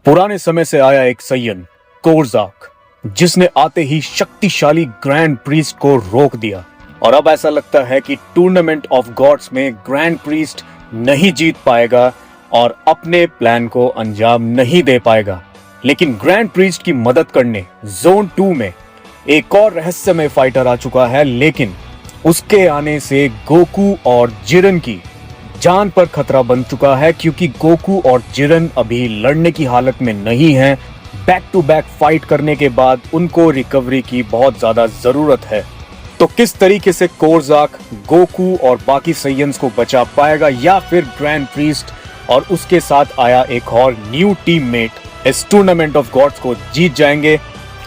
पुराने समय से आया एक सय्यन कोरजाक, जिसने आते ही शक्तिशाली ग्रैंड प्रीस्ट को रोक दिया। और अब ऐसा लगता है कि टूर्नामेंट ऑफ गॉड्स में ग्रैंड प्रीस्ट नहीं जीत पाएगा और अपने प्लान को अंजाम नहीं दे पाएगा। लेकिन ग्रैंड प्रीस्ट की मदद करने जोन 2 में एक और रहस्यमय फाइटर आ चुका है, लेकिन उसके आने से गोकू और जिरन की जान पर खतरा बन चुका है, क्योंकि गोकू और जिरन अभी लड़ने की हालत में नहीं हैं। बैक टू बैक फाइट करने के बाद उनको रिकवरी की बहुत ज्यादा जरूरत है। तो किस तरीके से कोरजाक गोकू और बाकी सय्यन्स को बचा पाएगा, या फिर ग्रैंड प्रीस्ट और उसके साथ आया एक और न्यू टीममेट इस टूर्नामेंट ऑफ गॉड्स को जीत जाएंगे।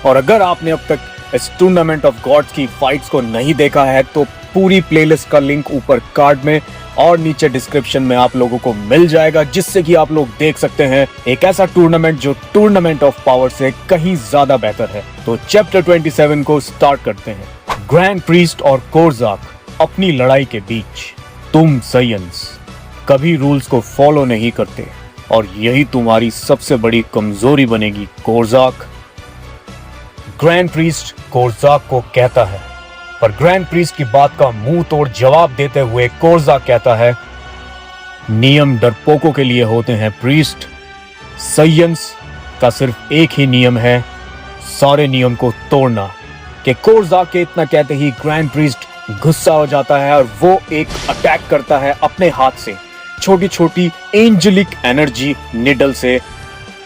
और अगर आपने अब तक इस टूर्नामेंट ऑफ गॉड्स की फाइट्स को नहीं देखा है तो पूरी प्लेलिस्ट का लिंक ऊपर कार्ड में और नीचे डिस्क्रिप्शन में आप लोगों को मिल जाएगा, जिससे कि आप लोग देख सकते हैं एक ऐसा टूर्नामेंट जो टूर्नामेंट ऑफ पावर से कहीं ज्यादा बेहतर है। तो चैप्टर 27 को स्टार्ट करते हैं। ग्रैंड प्रीस्ट और कोरजाक अपनी लड़ाई के बीच। तुम सय्यन्स कभी रूल्स को फॉलो नहीं करते और यही तुम्हारी सबसे बड़ी कमजोरी बनेगी कोरजाक। ग्रैंड प्रीस्ट कोरजाक को कहता है, पर ग्रैंड प्रीस्ट की बात का मुंह तोड़ जवाब देते हुए कोरजाक कहता है, नियम डरपोकों के लिए होते हैं प्रीस्ट। सय्यन्स का सिर्फ एक ही नियम है, सारे नियम को तोड़ना। कि कोरजाक के इतना कहते ही ग्रैंड प्रीस्ट गुस्सा हो जाता है और वो एक अटैक करता है अपने हाथ से, छोटी छोटी एंजेलिक एनर्जी निडल से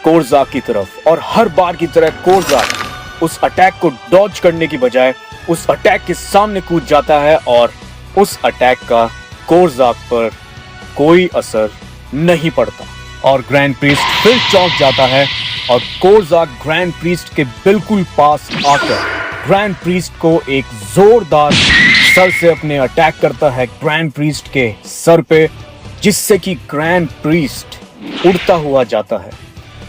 कोरजाक की तरफ। और हर बार की तरह कोरजाक उस अटैक को डॉज करने की बजाय उस अटैक के सामने कूद जाता है और उस अटैक का कोरजाक पर कोई असर नहीं पड़ता। और ग्रैंड प्रीस्ट फिर चौंक जाता है और कोरजाक ग्रैंड प्रीस्ट के बिल्कुल पास आकर ग्रैंड प्रीस्ट को एक जोरदार सर से अपने अटैक करता है ग्रैंड प्रीस्ट के सर पे, जिससे कि ग्रैंड प्रीस्ट उड़ता हुआ जाता है।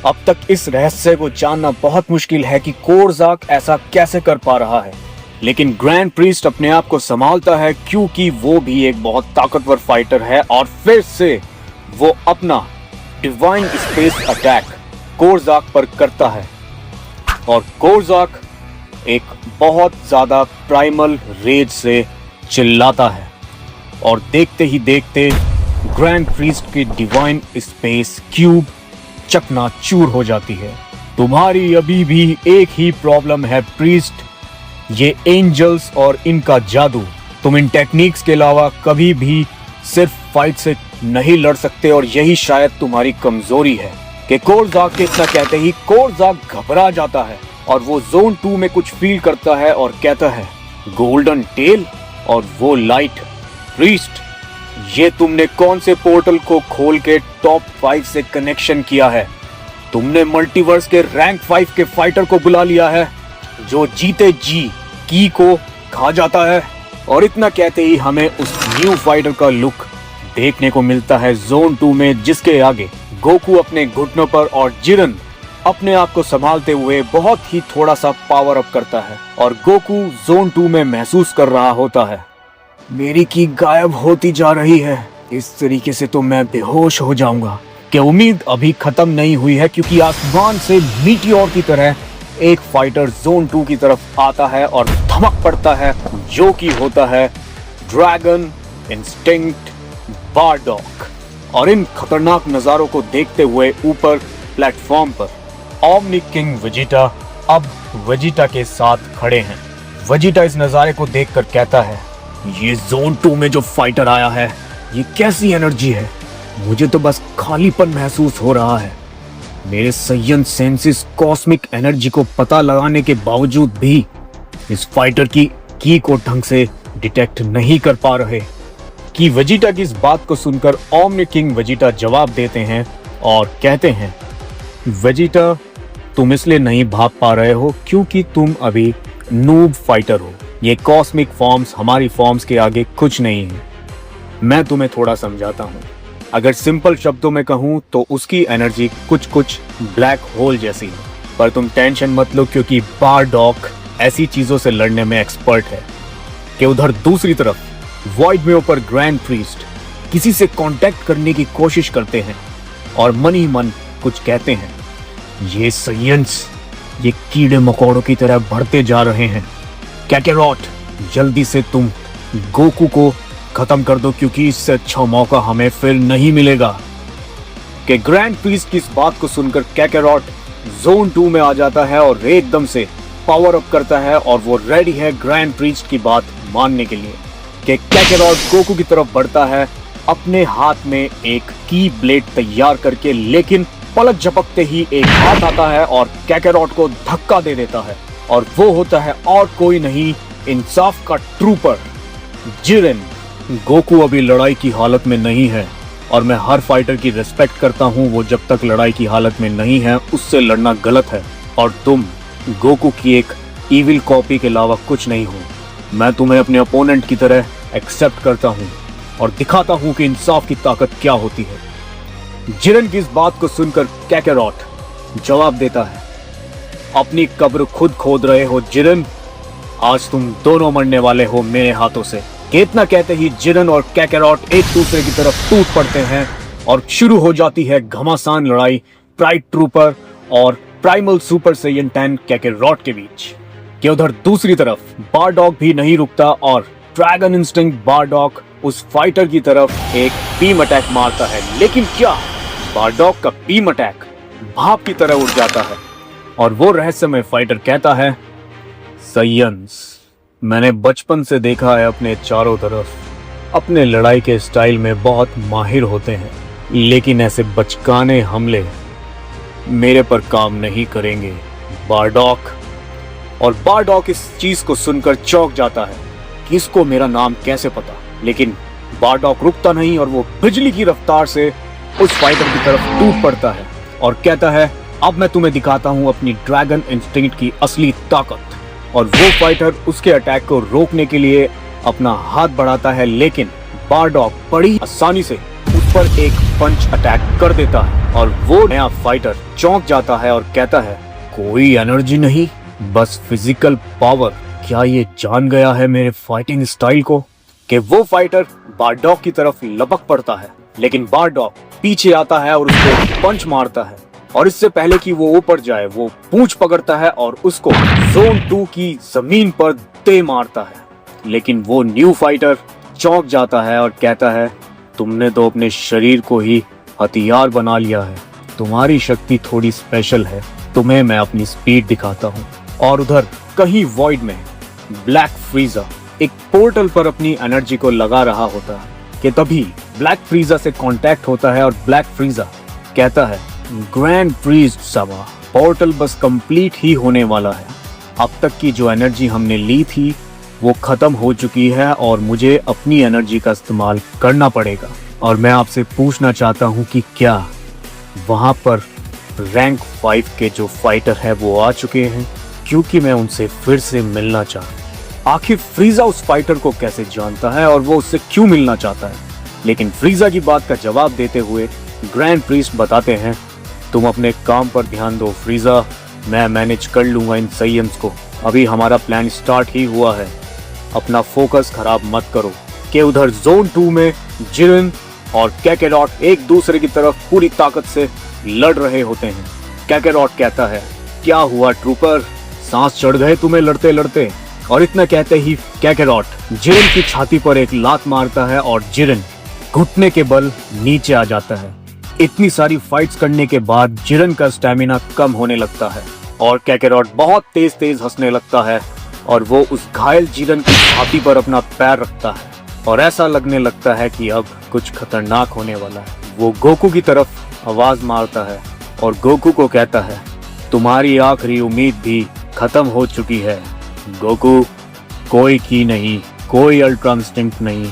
अब तक इस रहस्य को जानना बहुत मुश्किल है कि कोरजाक ऐसा कैसे कर पा रहा है, लेकिन ग्रैंड प्रीस्ट अपने आप को संभालता है, क्योंकि वो भी एक बहुत ताकतवर फाइटर है। और फिर से वो अपना डिवाइन स्पेस अटैक कोरजाक पर करता है और कोरजाक एक बहुत ज्यादा प्राइमल रेज से चिल्लाता है और देखते ही देखते ग्रैंड प्रीस्ट की डिवाइन स्पेस क्यूब चकनाचूर हो जाती है। तुम्हारी अभी भी एक ही प्रॉब्लम है प्रीस्ट, ये एंजल्स और इनका जादू। तुम इन टेक्निक्स के अलावा कभी भी सिर्फ फाइट से नहीं लड़ सकते और यही शायद तुम्हारी कमजोरी है। कि कोरजाक के इतना कहते ही कोरजाक घबरा जाता है और वो जोन 2 में कुछ फील करता है और कहता है, गोल्डन टेल और वो लाइट। प्रीस्ट, ये तुमने कौन से पोर्टल को खोल के टॉप 5 से कनेक्शन किया है? तुमने मल्टीवर्स के रैंक 5 के फाइटर को बुला लिया है जो जीते जी की को खा जाता है। और इतना कहते ही हमें उस न्यू फाइटर का लुक देखने को मिलता है जोन 2 में, जिसके आगे गोकू अपने घुटनों पर और जिरन अपने आप को संभालते हुए बहुत ही थोड़ा सा पावर अप करता है। और गोकू जोन 2 में महसूस कर रहा होता है, मेरी की गायब होती जा रही है, इस तरीके से तो मैं बेहोश हो जाऊंगा। कि उम्मीद अभी खत्म नहीं हुई है, क्योंकि आसमान से मीटियोर की तरह एक फाइटर जोन 2 की तरफ आता है और धमक पड़ता है, जो कि होता है ड्रैगन इंस्टिंक्ट बारडॉक। और इन खतरनाक नजारों को देखते हुए ऊपर प्लेटफॉर्म पर ओमनी किंग वेजिटा अब वेजिटा के साथ खड़े हैं। वेजिटा इस नजारे को देखकर कहता है, ये जोन 2 में जो फाइटर आया है, ये कैसी एनर्जी है? मुझे तो बस खालीपन महसूस हो रहा है। मेरे सय्यन सेंसेस कॉस्मिक एनर्जी को पता लगाने के बावजूद भी इस फाइटर की को ढंग से डिटेक्ट नहीं कर पा रहे। कि वेजिटा की इस बात को सुनकर ओमनी किंग वेजिटा जवाब देते हैं और कहते हैं, वेजिटा, तुम इसलिए नहीं भाग पा रहे हो क्योंकि तुम अभी नूब फाइटर हो। ये कॉस्मिक फॉर्म्स हमारी फॉर्म्स के आगे कुछ नहीं है। मैं तुम्हें थोड़ा समझाता हूँ। अगर सिंपल शब्दों में कहूँ तो उसकी एनर्जी कुछ ब्लैक होल जैसी है। पर तुम टेंशन मत लो, क्योंकि बारडॉक ऐसी चीजों से लड़ने में एक्सपर्ट है। कि उधर दूसरी तरफ वॉइड में ऊपर ग्रैंड प्रीस्ट किसी से कांटेक्ट करने की कोशिश करते हैं और मन ही मन कुछ कहते हैं। ये साइयन्स, ये कीड़े मकोड़ों की तरह बढ़ते जा रहे हैं। कैकेरॉट, जल्दी से तुम गोकू को खत्म कर दो, क्योंकि इससे अच्छा मौका हमें फिर नहीं मिलेगा। कि ग्रैंड प्रीस्ट की इस बात को सुनकर कैकेरॉट जोन 2 में आ जाता है और एकदम से पावर अप करता है और वो रेडी है ग्रैंड प्रीस्ट की बात मानने के लिए। कि कैकेरॉट गोकू की तरफ बढ़ता है अपने हाथ में एक की ब्लेड तैयार करके, लेकिन पलक झपकते ही एक हाथ आता है और कैकेरॉट को धक्का दे देता है, और वो होता है और कोई नहीं, इंसाफ का ट्रूपर जिरेन। गोकू अभी लड़ाई की हालत में नहीं है और मैं हर फाइटर की रिस्पेक्ट करता हूँ। वो जब तक लड़ाई की हालत में नहीं है उससे लड़ना गलत है, और तुम गोकू की एक इविल कॉपी के अलावा कुछ नहीं हो। मैं तुम्हें अपने अपोनेंट की तरह एक्सेप्ट करता हूँ और दिखाता हूँ कि इंसाफ की ताकत क्या होती है। जिरेन की इस बात को सुनकर कैकेरॉट जवाब देता है, अपनी कब्र खुद खोद रहे हो जिरेन, आज तुम दोनों मरने वाले हो मेरे हाथों से। इतना कहते ही जिरेन और कैकेरॉट एक दूसरे की तरफ टूट पड़ते हैं और शुरू हो जाती है घमासान लड़ाई प्राइड ट्रूपर और प्राइमल सुपर सैयन 10 कैकेरॉट के बीच। कि उधर दूसरी तरफ बारडॉग भी नहीं रुकता और ड्रैगन इंस्टिंक्ट बारडॉग उस फाइटर की तरफ एक बीम अटैक मारता है, लेकिन क्या बारडॉग का बीम अटैक भाप की तरह उड़ जाता है और वो रहस्यमय फाइटर कहता है, सैयन्स, मैंने बचपन से देखा है अपने चारों तरफ अपने लड़ाई के स्टाइल में बहुत माहिर होते हैं, लेकिन ऐसे बचकाने हमले मेरे पर काम नहीं करेंगे बारडॉग। और बारडॉग इस चीज को सुनकर चौंक जाता है कि इसको मेरा नाम कैसे पता, लेकिन बारडॉग रुकता नहीं और वो बिजली की रफ्तार से उस फाइटर की तरफ टूट पड़ता है और कहता है, अब मैं तुम्हें दिखाता हूं अपनी ड्रैगन इंस्टिंक्ट की असली ताकत। और वो फाइटर उसके अटैक को रोकने के लिए अपना हाथ बढ़ाता है, लेकिन बारडॉग बड़ी आसानी से उस पर एक पंच अटैक कर देता है और वो नया फाइटर चौंक जाता है और कहता है, कोई एनर्जी नहीं, बस फिजिकल पावर। क्या ये जान गया है मेरे फाइटिंग स्टाइल को? कि वो फाइटर बारडॉग की तरफ लपक पड़ता है, लेकिन बारडॉग पीछे आता है और उसको पंच मारता है, और इससे पहले कि वो ऊपर जाए वो पूंछ पकड़ता है और उसको जोन 2 की जमीन पर दे मारता है। लेकिन वो न्यू फाइटर चौंक जाता है और कहता है, तुमने तो अपने शरीर को ही हथियार बना लिया है, तुम्हारी शक्ति थोड़ी स्पेशल है, तुम्हें मैं अपनी स्पीड दिखाता हूँ। और उधर कहीं वॉइड में ब्लैक फ्रीजा एक पोर्टल पर अपनी एनर्जी को लगा रहा होता है कि तभी ब्लैक फ्रीजा से कांटेक्ट होता है और ब्लैक फ्रीजा कहता है, ग्रैंड प्रीस्ट सभा, पोर्टल बस कंप्लीट ही होने वाला है। अब तक की जो एनर्जी हमने ली थी वो खत्म हो चुकी है और मुझे अपनी एनर्जी का इस्तेमाल करना पड़ेगा। और मैं आपसे पूछना चाहता हूँ कि क्या वहाँ पर रैंक 5 के जो फाइटर है वो आ चुके हैं, क्योंकि मैं उनसे फिर से मिलना चाहता हूँ। आखिर फ्रीजा उस फाइटर को कैसे जानता है और वो उससे क्यों मिलना चाहता है? लेकिन फ्रीजा की बात का जवाब देते हुए ग्रैंड प्रीस्ट बताते हैं, तुम अपने काम पर ध्यान दो फ्रीजा, मैं मैनेज कर लूंगा इन सैयन्स को, अभी हमारा प्लान स्टार्ट ही हुआ है, अपना फोकस खराब मत करो। कि उधर जोन 2 में जिरेन और कैकेरॉट एक दूसरे की तरफ पूरी ताकत से लड़ रहे होते हैं। कैकेरॉट कहता है, क्या हुआ ट्रूपर, सांस चढ़ गए तुम्हें लड़ते लड़ते? और इतना कहते ही कैकेरॉट जिरेन की छाती पर एक लात मारता है और जिरेन घुटने के बल नीचे आ जाता है। इतनी सारी फाइट्स करने के बाद जिरेन का स्टैमिना कम होने लगता है और कैकेरॉट बहुत तेज तेज हंसने लगता है और वो उस घायल जिरेन की छाती पर अपना पैर रखता है और ऐसा लगने लगता है कि अब कुछ खतरनाक होने वाला है। वो गोकू की तरफ आवाज मारता है और गोकू को कहता है, तुम्हारी आखिरी उम्मीद भी खत्म हो चुकी है गोकू, कोई की नहीं, कोई अल्ट्रा इंस्टिंक्ट नहीं,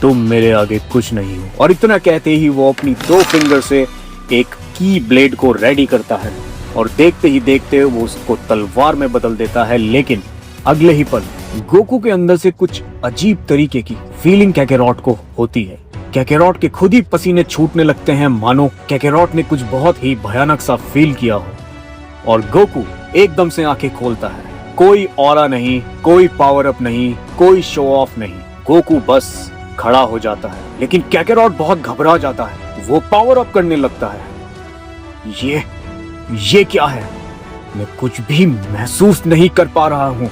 तुम मेरे आगे कुछ नहीं हो। और इतना कहते ही वो अपनी 2 फिंगर से एक की ब्लेड को रेडी करता है और देखते ही देखते वो उसको तलवार में बदल देता है। लेकिन अगले ही पल गोकू के अंदर से कुछ अजीब तरीके की फीलिंग कैकेरॉट को होती है। कैकेरॉट के खुद ही पसीने छूटने लगते हैं, मानो कैकेरॉट ने कुछ बहुत ही भयानक सा फील किया हो। और गोकू एकदम से आंखें खोलता है, कोई ऑरा नहीं, कोई पावर अप नहीं, कोई शो ऑफ नहीं, गोकू बस खड़ा हो जाता है। लेकिन कैकेरॉट बहुत घबरा जाता है, वो पावर अप करने लगता है। ये क्या है? मैं कुछ भी महसूस नहीं कर पा रहा हूँ।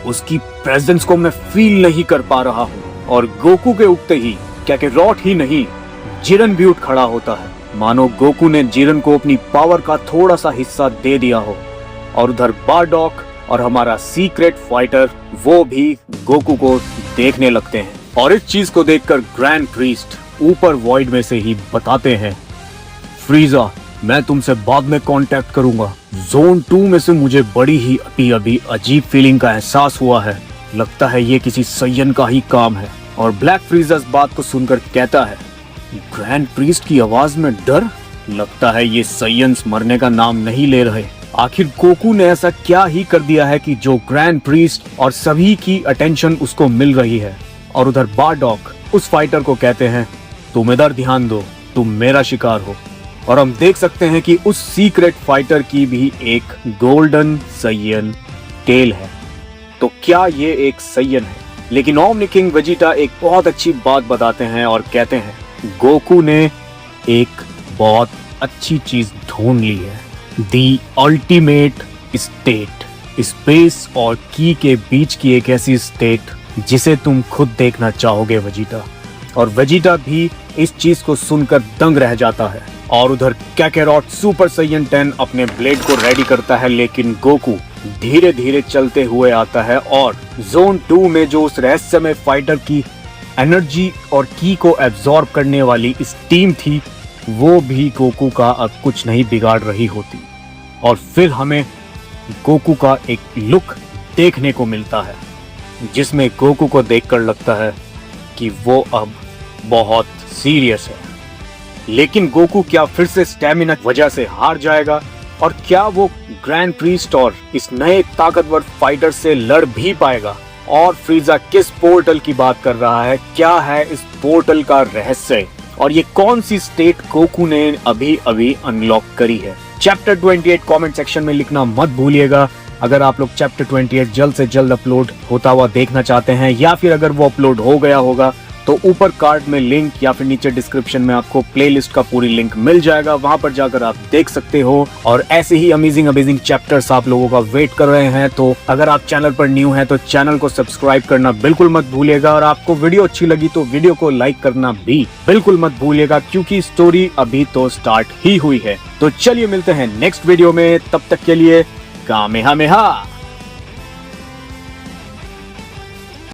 उसकी प्रेजेंस को मैं फील नहीं कर पा रहा हूँ। और गोकू के उठते ही काकारोट ही नहीं, जिरन भी उठ खड़ा होता है, मानो गोकू ने जिरन को अपनी पावर का थोड़ा सा हिस्सा दे दिया हो। और उधर बारडॉक और हमारा सीक्रेट फाइटर वो भी गोकू को देखने लगते हैं। और इस चीज को देखकर ग्रैंड प्रीस्ट ऊपर वॉइड में से ही बताते हैं, फ्रीजा मैं तुमसे बाद में कांटेक्ट करूंगा। जोन 2 में से मुझे बड़ी ही अभी अजीब फीलिंग का एहसास हुआ है। लगता है ये किसी सैयन का ही काम है। और ब्लैक फ्रीजा इस बात को सुनकर कहता है, ग्रैंड प्रीस्ट की आवाज में डर? लगता है ये सैयन्स मरने का नाम नहीं ले रहे। आखिर गोकू ने ऐसा क्या ही कर दिया है कि जो ग्रैंड प्रीस्ट और सभी की अटेंशन उसको मिल रही है। और उधर बारडॉक उस फाइटर को कहते हैं, तुम इधर ध्यान दो, तुम मेरा शिकार हो। और हम देख सकते हैं कि उस सीक्रेट फाइटर की भी एक गोल्डन सैयन टेल है। तो क्या ये एक सैयन है? लेकिन ओमनी किंग वेजिटा एक बहुत अच्छी बात बताते हैं और कहते हैं, गोकू ने एक बहुत अच्छी चीज ढूंढ ली है, दी अल्टीमेट स्टेट, स्पेस और की के बीच की एक ऐसी स्टेट जिसे तुम खुद देखना चाहोगे वेजिटा। और वेजिटा भी इस चीज को सुनकर दंग रह जाता है। और उधर काकारोट सुपर सैयन 10 अपने ब्लेड को रेडी करता है, लेकिन गोकू धीरे धीरे चलते हुए आता है और जोन 2 में जो उस रहस्यमय फाइटर की एनर्जी और की को एब्जॉर्ब करने वाली इस टीम थी, वो भी गोकू का अब कुछ नहीं बिगाड़ रही होती। और फिर हमें गोकू का एक लुक देखने को मिलता है जिसमें गोकू को देखकर लगता है कि वो अब बहुत सीरियस है। लेकिन गोकू क्या फिर से स्टैमिना की वजह से हार जाएगा? और क्या वो ग्रैंड प्रीस्ट और इस नए ताकतवर फाइटर से लड़ भी पाएगा? और फ्रीजा किस पोर्टल की बात कर रहा है? क्या है इस पोर्टल का रहस्य? और ये कौन सी स्टेट गोकू ने अभी अभी अनलॉक करी है? चैप्टर 28 कमेंट सेक्शन में लिखना मत भूलिएगा। अगर आप लोग चैप्टर 28 जल्द से जल्द अपलोड होता हुआ देखना चाहते हैं, या फिर अगर वो अपलोड हो गया होगा तो ऊपर कार्ड में लिंक या फिर नीचे डिस्क्रिप्शन में आपको प्लेलिस्ट का पूरी लिंक मिल जाएगा, वहां पर जाकर आप देख सकते हो। और ऐसे ही अमेजिंग चैप्टर्स आप लोगों का वेट कर रहे हैं। तो अगर आप चैनल पर न्यू हैं तो चैनल को सब्सक्राइब करना बिल्कुल मत भूलिएगा। और आपको वीडियो अच्छी लगी तो वीडियो को लाइक करना भी बिल्कुल मत भूलिएगा, क्योंकि स्टोरी अभी तो स्टार्ट ही हुई है। तो चलिए मिलते हैं नेक्स्ट वीडियो में, तब तक के लिए कामेहामेहा।